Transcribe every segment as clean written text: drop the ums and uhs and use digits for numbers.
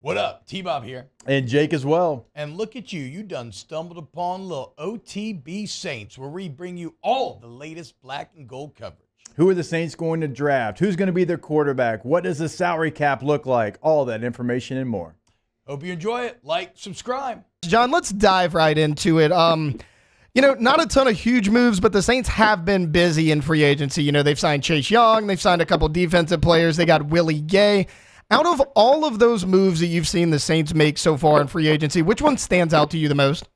What up? T-Bob here. And Jake as well. And look at you. You done stumbled upon little OTB Saints, where we bring you all the latest black and gold coverage. Who are the Saints going to draft? Who's going to be their quarterback? What does the salary cap look like? All that information and more. Hope you enjoy it. Like, subscribe. John, let's dive right into it. Not a ton of huge moves, but the Saints have been busy in free agency. They've signed Chase Young. They've signed a couple defensive players. They got Willie Gay. Out of all of those moves that you've seen the Saints make so far in free agency, which one stands out to you the most?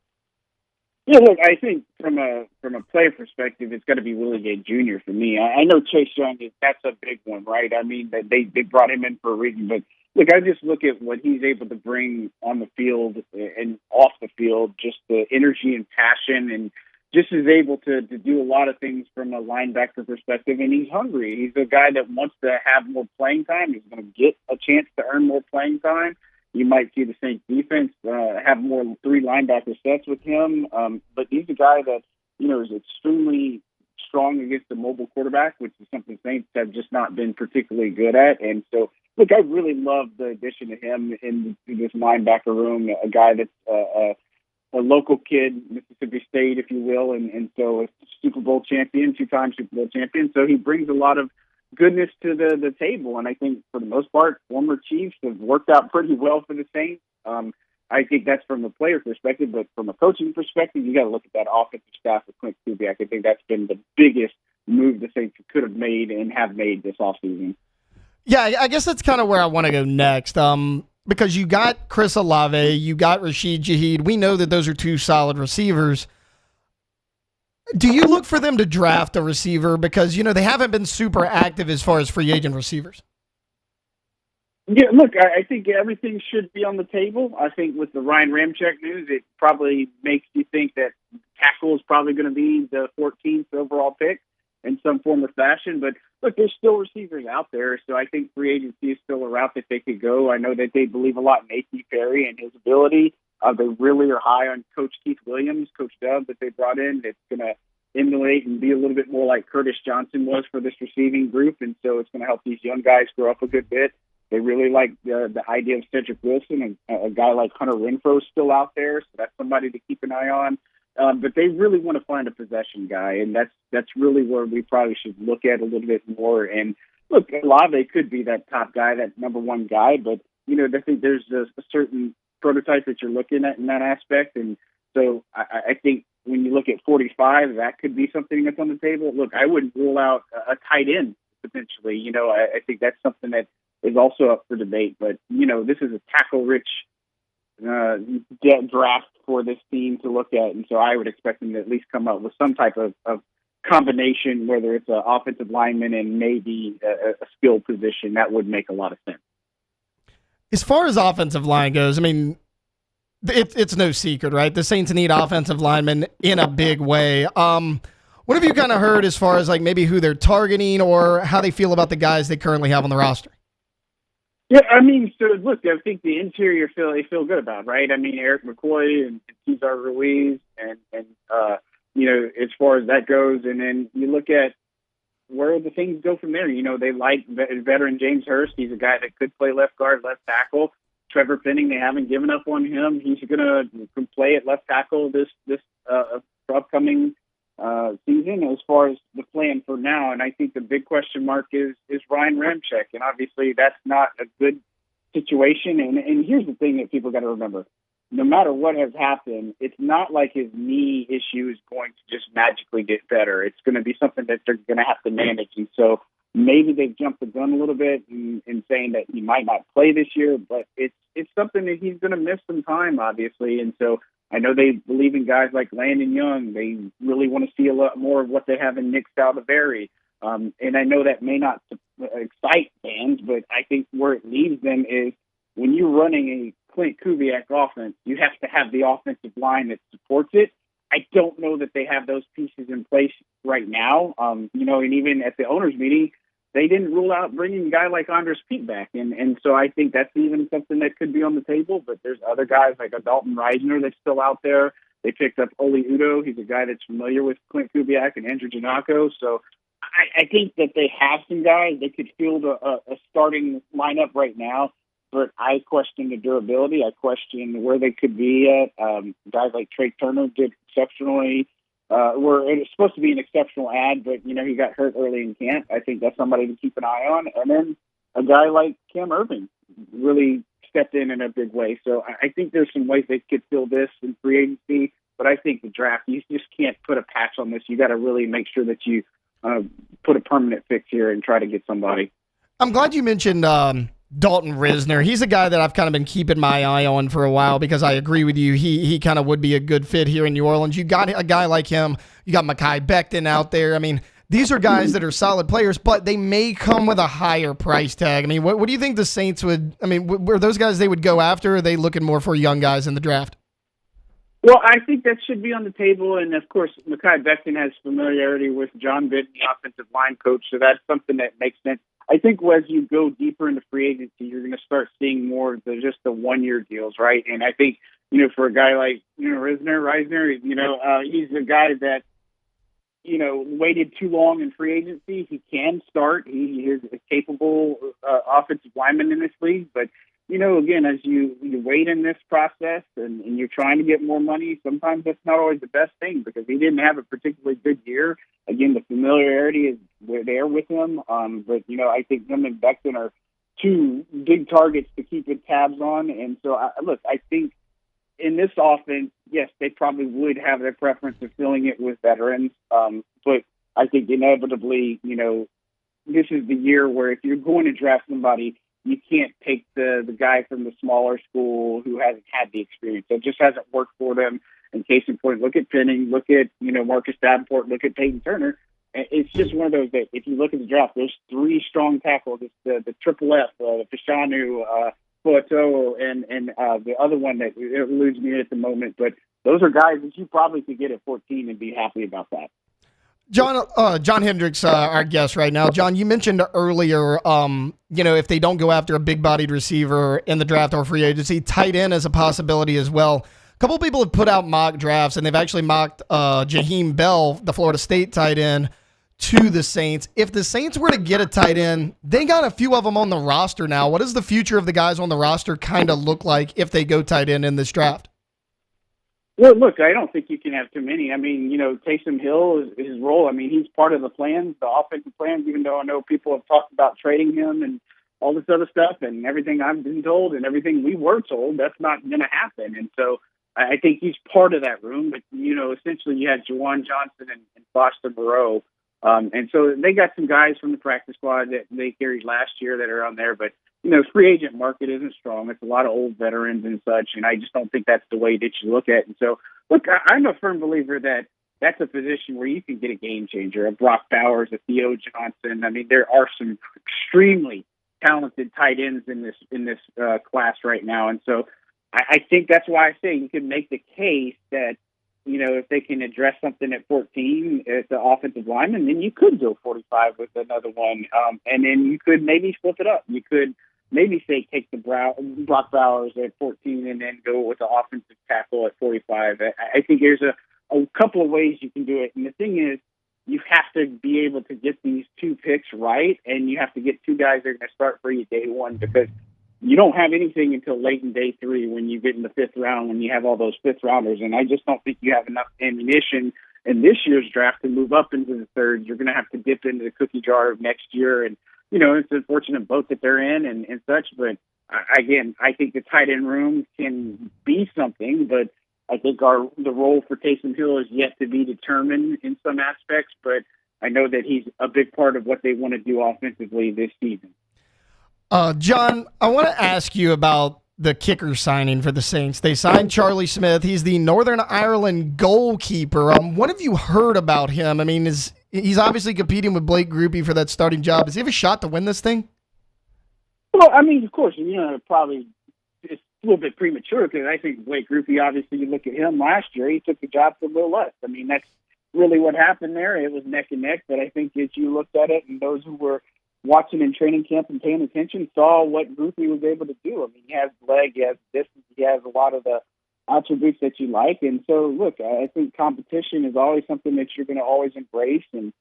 Yeah, look, I think from a player perspective, it's got to be Willie Gay Jr. for me. I know Chase Young, that's a big one, right? I mean, they brought him in for a reason, but look, I just look at what he's able to bring on the field and off the field, just the energy and passion, and just is able to do a lot of things from a linebacker perspective, and he's hungry. He's a guy that wants to have more playing time. He's going to get a chance to earn more playing time. You might see the Saints defense have more three linebacker sets with him, but he's a guy that is extremely strong against the mobile quarterback, which is something Saints have just not been particularly good at. And so, look, I really love the addition of him in this linebacker room, a guy that's a local kid, Mississippi State, if you will, and so a Super Bowl champion, two-time Super Bowl champion. So he brings a lot of goodness to the table, and I think for the most part, former Chiefs have worked out pretty well for the Saints. I think that's from a player perspective, but from a coaching perspective, you got to look at that offensive staff with Clint Kubiak. I think that's been the biggest move the Saints could have made and have made this offseason. Yeah, I guess that's kind of where I want to go next. Because you got Chris Olave, you got Rashid Shaheed. We know that those are two solid receivers. Do you look for them to draft a receiver? Because, they haven't been super active as far as free agent receivers. Yeah, look, I think everything should be on the table. I think with the Ryan Ramczyk news, it probably makes you think that tackle is probably going to be the 14th overall pick in some form or fashion. But look, there's still receivers out there, so I think free agency is still a route that they could go. I know that they believe a lot in A.T. Perry and his ability. They really are high on Coach Keith Williams, Coach Dub, that they brought in. That's going to emulate and be a little bit more like Curtis Johnson was for this receiving group, and so it's going to help these young guys grow up a good bit. They really like the idea of Cedric Wilson, and a guy like Hunter Renfrow is still out there, so that's somebody to keep an eye on. But they really want to find a possession guy, and that's really where we probably should look at a little bit more. And look, Olave could be that top guy, that number one guy, but I think there's a certain prototype that you're looking at in that aspect. And so I think when you look at 45, that could be something that's on the table. Look, I wouldn't rule out a tight end potentially. I think that's something that is also up for debate. But this is a tackle-rich draft for this team to look at, and so I would expect them to at least come up with some type of combination, whether it's an offensive lineman and maybe a skill position. That would make a lot of sense. As far as offensive line goes, I mean, it's no secret, right? The Saints need offensive linemen in a big way. What have you kind of heard as far as like maybe who they're targeting or how they feel about the guys they currently have on the roster? Yeah, I mean, so look, I think the interior they feel good about, right? I mean, Eric McCoy and Cesar Ruiz, and as far as that goes, and then you look at where the things go from there. They like veteran James Hurst. He's a guy that could play left guard, left tackle. Trevor Penning, they haven't given up on him. He's going to play at left tackle this upcoming season as far as the plan for now. And I think the big question mark is Ryan Ramczyk. And obviously that's not a good situation. And here's the thing that people got to remember. No matter what has happened, it's not like his knee issue is going to just magically get better. It's going to be something that they're going to have to manage. And so maybe they've jumped the gun a little bit in saying that he might not play this year, but it's something that he's going to miss some time, obviously. And so I know they believe in guys like Landon Young. They really want to see a lot more of what they have in Nick Saldivari. And I know that may not excite fans, but I think where it leaves them is when you're running a Clint Kubiak offense, you have to have the offensive line that supports it. I don't know that they have those pieces in place right now. And even at the owners' meeting, they didn't rule out bringing a guy like Andres Pete back. And so I think that's even something that could be on the table. But there's other guys like a Dalton Reisner that's still out there. They picked up Oli Udoh. He's a guy that's familiar with Clint Kubiak and Andrew Janako. So I think that they have some guys. They could field a starting lineup right now. but I question the durability. I question where they could be at. Guys like Trey Turner did exceptionally. It's supposed to be an exceptional ad, but he got hurt early in camp. I think that's somebody to keep an eye on. And then a guy like Cam Irving really stepped in a big way. So I think there's some ways they could fill this in free agency. But I think the draft, you just can't put a patch on this. You got to really make sure that you put a permanent fix here and try to get somebody. I'm glad you mentioned Dalton Risner. He's a guy that I've kind of been keeping my eye on for a while because I agree with you. He kind of would be a good fit here in New Orleans. You got a guy like him. You got Mekhi Becton out there. I mean, these are guys that are solid players, but they may come with a higher price tag. I mean, what do you think the Saints would – I mean, were those guys they would go after, or are they looking more for young guys in the draft? Well, I think that should be on the table, and of course, Mekhi Becton has familiarity with John Bitten, the offensive line coach, so that's something that makes sense. I think as you go deeper into free agency, you're going to start seeing more of just the one-year deals, right? And I think, for a guy like Risner, he's a guy that waited too long in free agency. He can start. He is a capable offensive lineman in this league, but again, as you wait in this process and you're trying to get more money, sometimes that's not always the best thing because he didn't have a particularly good year. Again, the familiarity is there with him. But, I think him and Becton are two big targets to keep tabs on. And so, I think in this offense, yes, they probably would have their preference of filling it with veterans. But I think inevitably, this is the year where if you're going to draft somebody, you can't take the guy from the smaller school who hasn't had the experience. It just hasn't worked for them. And case in point, look at Penning, look at, Marcus Davenport, look at Peyton Turner. It's just one of those that if you look at the draft, there's three strong tackles. It's the triple F, Fashanu, Poato, and the other one that eludes me at the moment. But those are guys that you probably could get at 14 and be happy about that. John Hendrix, our guest right now. John, you mentioned earlier, if they don't go after a big-bodied receiver in the draft or free agency, tight end is a possibility as well. A couple of people have put out mock drafts, and they've actually mocked Jaheim Bell, the Florida State tight end, to the Saints. If the Saints were to get a tight end, they got a few of them on the roster now. What does the future of the guys on the roster kind of look like if they go tight end in this draft? Well, look, I don't think you can have too many. I mean, Taysom Hill is his role. I mean, he's part of the plans, the offensive plans, even though I know people have talked about trading him and all this other stuff and everything I've been told and everything we were told, that's not going to happen. And so I think he's part of that room. But, essentially you had Juwan Johnson and Foster Moreau. And so they got some guys from the practice squad that they carried last year that are on there. But, free agent market isn't strong. It's a lot of old veterans and such, and I just don't think that's the way that you look at it. And so, look, I'm a firm believer that that's a position where you can get a game changer, a Brock Bowers, a Theo Johnson. I mean, there are some extremely talented tight ends in this class right now. And so I think that's why I say you can make the case that, if they can address something at 14 as the offensive lineman, then you could go 45 with another one. And then you could maybe flip it up. You could maybe say take the Brock Bowers at 14 and then go with the offensive tackle at 45. I think there's a couple of ways you can do it. And the thing is, you have to be able to get these two picks right, and you have to get two guys that are going to start for you day one because you don't have anything until late in day three when you get in the fifth round, when you have all those fifth rounders. And I just don't think you have enough ammunition in this year's draft to move up into the third. You're going to have to dip into the cookie jar of next year. And, it's an unfortunate boat that they're in and such. But again, I think the tight end room can be something, but I think the role for Taysom Hill is yet to be determined in some aspects. But I know that he's a big part of what they want to do offensively this season. John, I want to ask you about the kicker signing for the Saints. They signed Charlie Smith. He's the Northern Ireland goalkeeper. What have you heard about him? I mean, he's obviously competing with Blake Grupe for that starting job. Does he have a shot to win this thing? Well, I mean, of course, probably it's a little bit premature because I think Blake Grupe, obviously, you look at him last year, he took the job for a little less. I mean, that's really what happened there. It was neck and neck, but I think as you looked at it and those who were watching in training camp and paying attention saw what Grupe was able to do. I mean, he has leg, he has distance, he has a lot of the attributes that you like. And so, look, I think competition is always something that you're going to always embrace. And,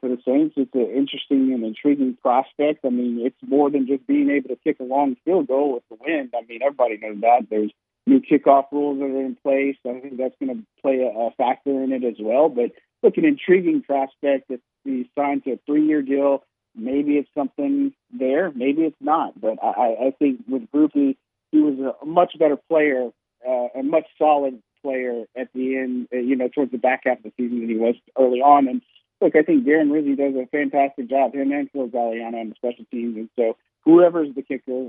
for the Saints, it's an interesting and intriguing prospect. I mean, it's more than just being able to kick a long field goal with the wind. I mean, everybody knows that. There's new kickoff rules that are in place. I think that's going to play a factor in it as well. But look, an intriguing prospect that he's signed to a 3-year deal. Maybe it's something there. Maybe it's not. But I think with Groupie, he was a much better player, a much solid player at the end, towards the back half of the season than he was early on. And look, I think Darren Rizzi does a fantastic job, him and Phil Galliano on the special teams. And so whoever's the kicker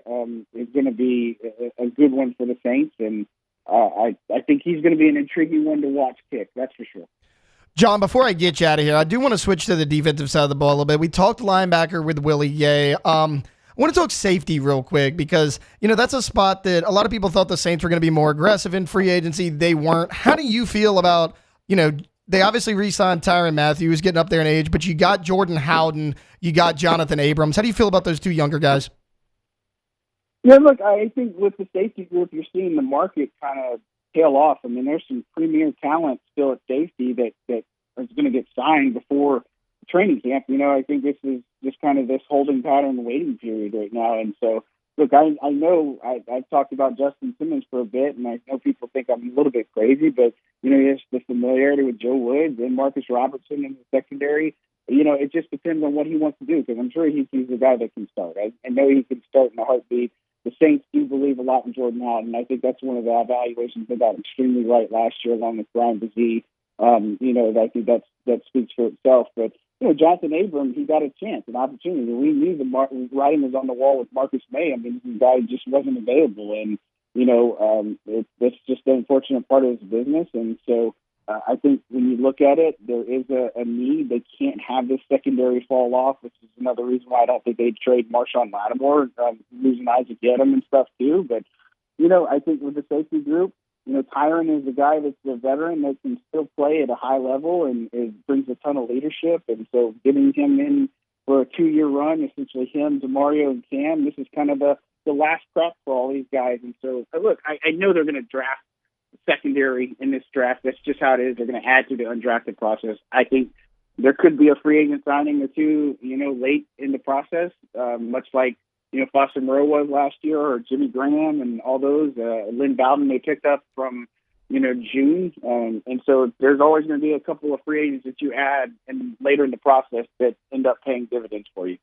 is going to be a good one for the Saints. And I think he's going to be an intriguing one to watch kick. That's for sure. John, before I get you out of here, I do want to switch to the defensive side of the ball a little bit. We talked linebacker with Willie Gay. I want to talk safety real quick because, that's a spot that a lot of people thought the Saints were going to be more aggressive in free agency. They weren't. How do you feel about, they obviously re-signed Tyrann Mathieu, who's getting up there in age, but you got Jordan Howden, you got Jonathan Abrams. How do you feel about those two younger guys? Yeah, look, I think with the safety group, you're seeing the market kind of tail off. I mean, there's some premier talent still at safety that is going to get signed before training camp. I think this is just kind of this holding pattern waiting period right now. And so, look, I know I've talked about Justin Simmons for a bit, and I know people think I'm a little bit crazy, but, there's the familiarity with Joe Woods and Marcus Robertson in the secondary. It just depends on what he wants to do, because I'm sure he's a guy that can start. I know he can start in a heartbeat. The Saints do believe a lot in Jordan Howden. I think that's one of the evaluations they got extremely right last year, along with Brian Brzee. I think that speaks for itself. But Jonathan Abrams, he got a chance, an opportunity. We knew the writing was on the wall with Marcus May. I mean, the guy just wasn't available, and it's just an unfortunate part of his business. And so I think when you look at it, there is a need. They can't have this secondary fall off, which is another reason why I don't think they'd trade Marshawn Lattimore, losing Isaac Yedem and stuff too. But I think with the safety group, Tyrann is a guy that's a veteran that can still play at a high level and it brings a ton of leadership. And so getting him in for a 2-year run, essentially him, DeMario, and Cam, this is kind of the last prep for all these guys. And so, look, I know they're going to draft secondary in this draft. That's just how it is. They're going to add to the undrafted process. I think there could be a free agent signing or two, late in the process, much like, Foster Moreau was last year, or Jimmy Graham and all those. Lynn Bowden they picked up from, June. And so there's always going to be a couple of free agents that you add and later in the process that end up paying dividends for you.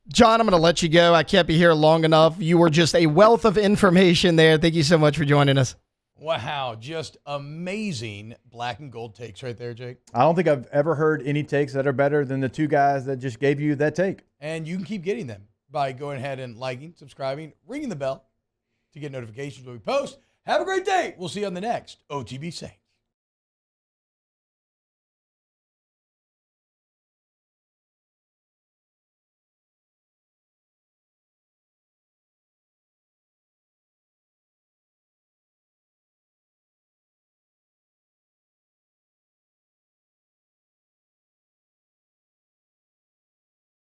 John, I'm going to let you go. I can't be here long enough. You were just a wealth of information there. Thank you so much for joining us. Wow, just amazing black and gold takes right there, Jake. I don't think I've ever heard any takes that are better than the two guys that just gave you that take. And you can keep getting them by going ahead and liking, subscribing, ringing the bell to get notifications when we post. Have a great day. We'll see you on the next OTB Saints.